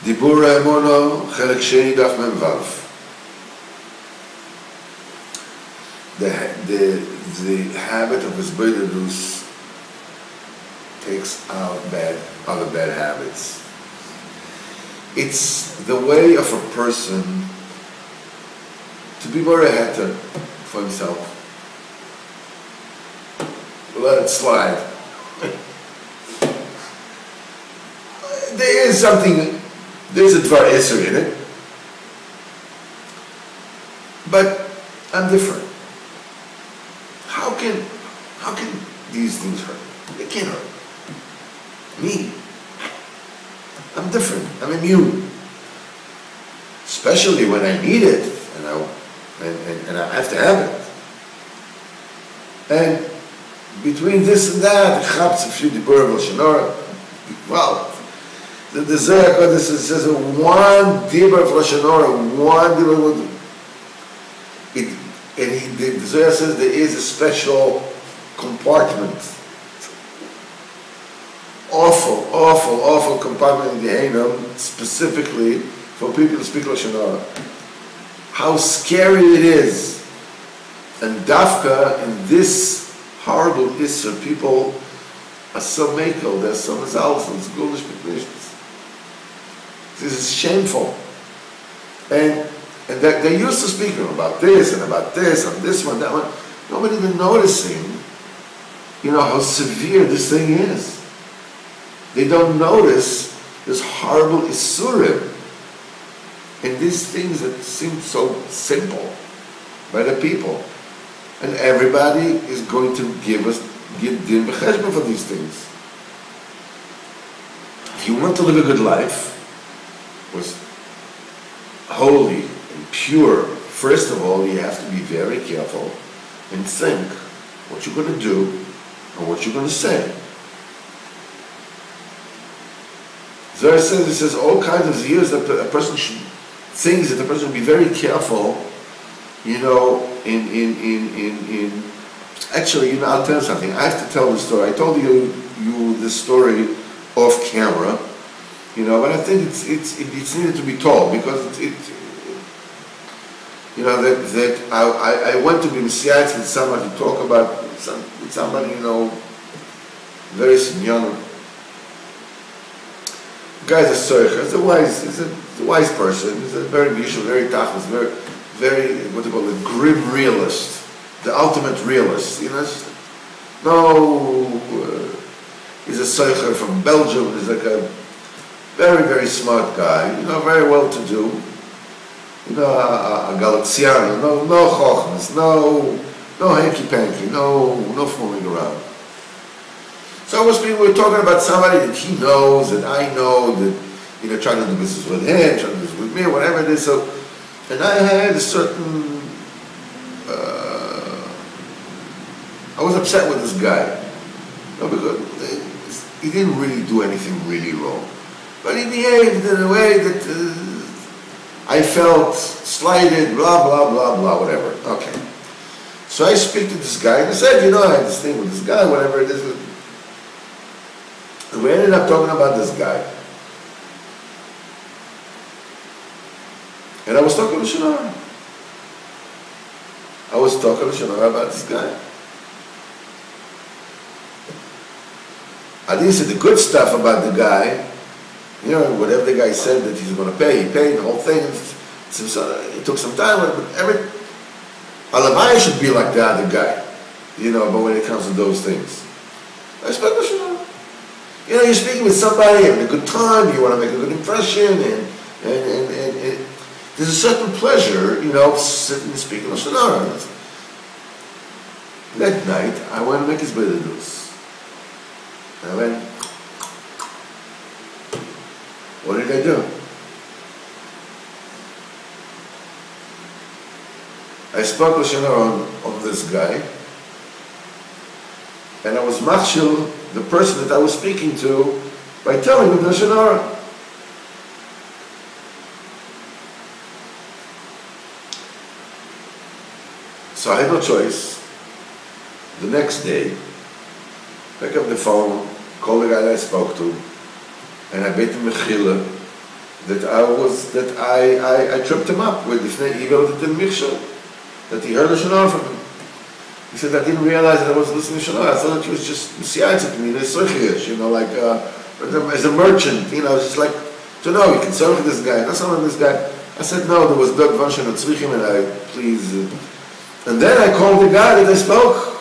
Diburei Emuna, Chelek Sheni Daf Mem Vav. The habit of Diburei takes out other bad habits. It's the way of a person to be more heter for himself. Let it slide. There is something, there's a Dvar Eser in it, but I'm different. How can these things hurt? They can't hurt me. I'm different. I'm immune. Especially when I need it, and I have to have it. And between this and that, chaps a few diburei v'lashon. Well, the Zohar Kodesh says one diburei v'lashon, one diburei. The Zohar says there is a special compartment. Awful compartment in the Einam, specifically for people to speak Lashon Hara. How scary it is. And Dafka, in this horrible Isser, people are so makel, they're so mazalful, it's gulish b'knishtis. This is shameful. And they're used to speaking about this and this one, that one. Nobody even noticing, how severe this thing is. They don't notice this horrible isurim and these things that seem so simple by the people. And everybody is going to give din v'cheshbon for these things. If you want to live a good life, was holy and pure, first of all, you have to be very careful and think what you're going to do and what you're going to say. Zohar says, it says all kinds of years that a person should, things that a person should be very careful, actually, I'll tell you something. I have to tell the story. I told you this story off camera, but I think it's needed to be told because that I went to be Messiah with somebody to talk about with somebody, very senior. The guy's a soicher, he's a wise person, he's a very visual, very tachlis, very, what do you call it, grim realist, the ultimate realist, he's a soicher from Belgium, he's like a very, very smart guy, very well to do, a Galaxiano, no chochmas, no hanky-panky, no fooling around. So we were talking about somebody that he knows, that I know, that trying to do business with him, trying to do business with me, whatever it is. So, and I had a certain, I was upset with this guy, because he didn't really do anything really wrong, but he behaved in a way that I felt slighted, blah blah blah blah, whatever. Okay. So I speak to this guy and I said, I had this thing with this guy, whatever it is. We ended up talking about this guy. And I was talking to Shonara. I was talking to Shonara about this guy. I didn't say the good stuff about the guy. Whatever the guy said that he's going to pay, he paid the whole thing. It took some time, but Alavai should be like the other guy, but when it comes to those things. I spoke to Shonara. You're speaking with somebody, having a good time, you want to make a good impression, and there's a certain pleasure, sitting and speaking of Shonara. That night, I went to make his bedadus. And I went, what did I do? I spoke with Shonara on this guy, and I was machshil the person that I was speaking to by telling him the Shonara. So I had no choice. The next day, pick up the phone, call the guy that I spoke to, and I bid him mechila, that I tripped him up with that he heard a Shana from him. He said, I didn't realize that I was listening to Shana. I thought he was just Messiah to me, like as a merchant, just like to know, you can serve this guy, not serve this guy. I said, no, there was Dog Vanshan and Tzrichim, and I, please. And then I called the guy that I spoke.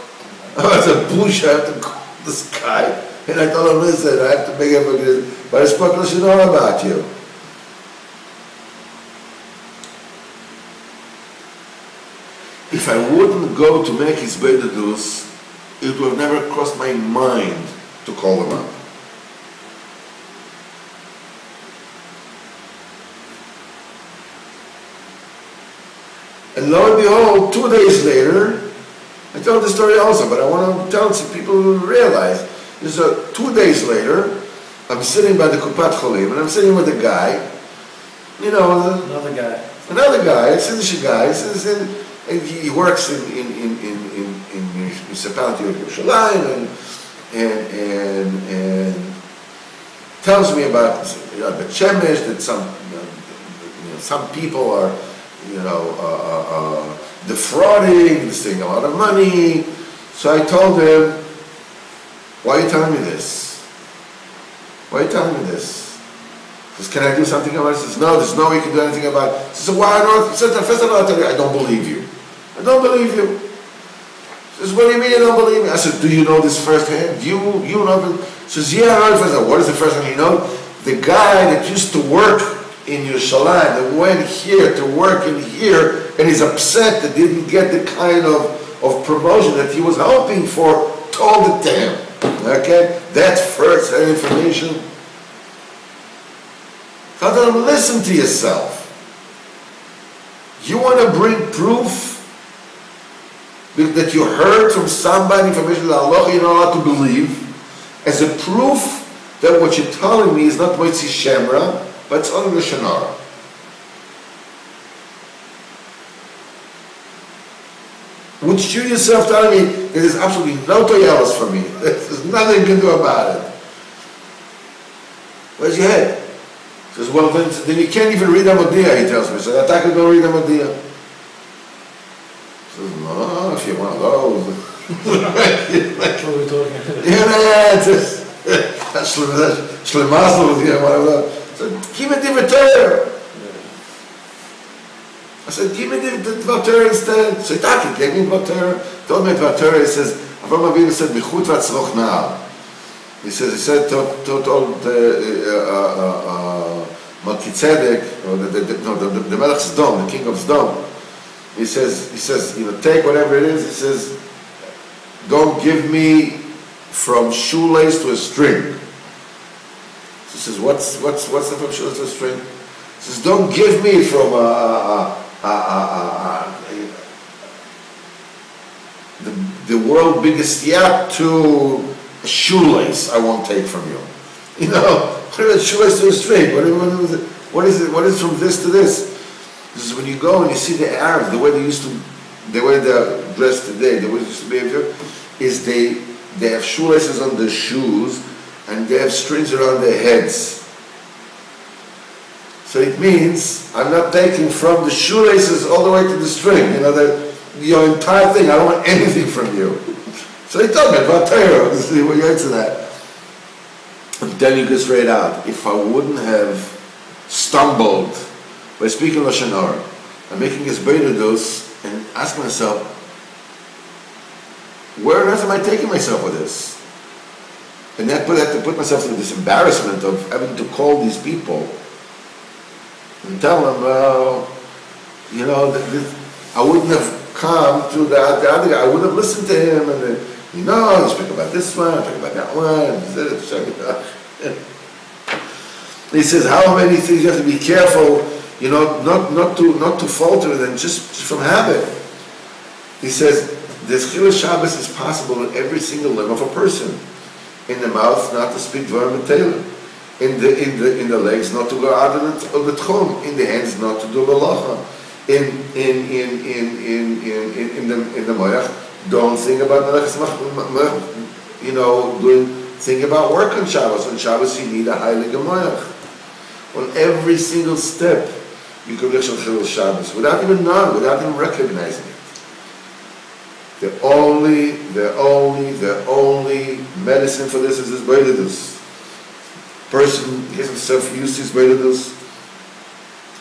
I said, Bush, I have to call this guy. And I told him, listen, I have to make it, but I spoke to Shana about you. If I wouldn't go to make his Beidadus, it would have never crossed my mind to call him up. And lo and behold, 2 days later, I told the story also, but I want to tell it so people realize. 2 days later, I'm sitting by the Kupat Cholim, and I'm sitting with a guy, another guy, it's a guy, and he works in municipality of Yerushalayim, and tells me about the Shemesh, that some people are defrauding, stealing a lot of money. So I told him, why are you telling me this? Why are you telling me this? He says, can I do something about it? He says, no, there's no way you can do anything about it. He says, why on earth? He says, first of all, I'll tell you, I don't believe you. I don't believe you. He says, what do you mean you don't believe me? I said, do you know this firsthand? You know this? He says, yeah, I know it firsthand. What is the first thing you know? The guy that used to work in Yerushalayim, that went here to work in here, and he's upset that he didn't get the kind of promotion that he was hoping for, told it to him. Okay? That's first-hand information. So I tell him, listen to yourself. You want to bring proof that you heard from somebody, information that Allah you're not allowed to believe, as a proof that what you're telling me is not Moitzi Shemra, but it's only the Shonara. Would you yourself tell me that there's absolutely no toyelos for me? There's nothing you can do about it. Where's your head? He says, well, then you can't even read Amodia, he tells me. So I can go read Amodia. He says, no, if you're one of those. What are we talking about? That's Shlemasl, one of those. So, give me the Torah. I said, give me the Torah instead. So he gave me the Torah. Told me the Torah. He says, Avraham Avinu said, Michut v'atzroch na'al. He said, told Melchizedek, or the Melech Sdom, the king of Sdom. He says, take whatever it is. He says, don't give me from shoelace to a string. He says, what's the from shoelace to a string? He says, don't give me from the world biggest yacht to a shoelace. I won't take from you. What is shoelace to a string? What is from this to this? This is when you go and you see the Arabs, the way they're dressed today, the way they used to behave, is they have shoelaces on their shoes and they have strings around their heads. So it means I'm not taking from the shoelaces all the way to the string. Your entire thing. I don't want anything from you. So he told me about Torah. See what you answer that. I'm telling you this straight out. If I wouldn't have stumbled by speaking Lashon Hara and making his Beidadus and asking myself, where on earth am I taking myself with this? And I had to put myself through this embarrassment of having to call these people and tell them, I wouldn't have come to the other guy. I would have listened to him and then, you speak about this one, talk about that one. He says, how many things you have to be careful, not to falter than just from habit. He says, this Chilul Shabbos is possible in every single limb of a person. In the mouth, not to speak Dvarim B'Teilem. In the legs, not to go out of the tchum. In the hands, not to do malacha. In the moyach, don't think about think about work on Shabbos. On Shabbos, you need a heilige moyach. On every single step, you can reach on Chilul Shabbos without even knowing, without even recognizing it. The only medicine for this is his Beidadus. Person gets himself used to his Beidadus.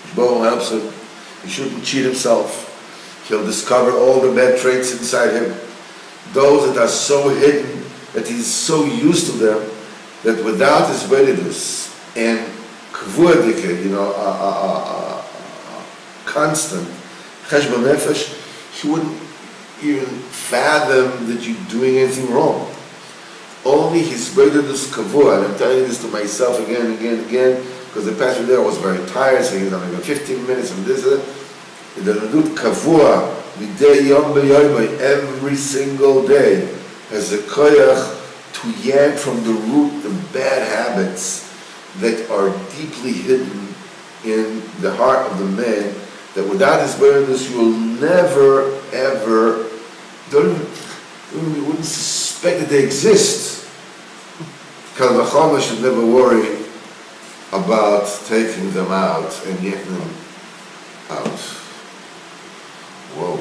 Shbo helps him. He shouldn't cheat himself. He'll discover all the bad traits inside him. Those that are so hidden, that he's so used to them, that without his Beidadus and Kvuadike, constant Cheshbon Nefesh, he wouldn't even fathom that you're doing anything wrong. Only his Beidadus Kavua, and I'm telling you this to myself again and again and again, because the pastor there was very tired, saying he's only got 15 minutes and this and that. He doesn't do Kavua, midei yom b'yoymai, every single day, as a koyach to yank from the root the bad habits that are deeply hidden in the heart of the man, that without his Beidadus you will never, ever, you wouldn't suspect that they exist. Kal v'chomer should never worry about taking them out and getting them out. Whoa.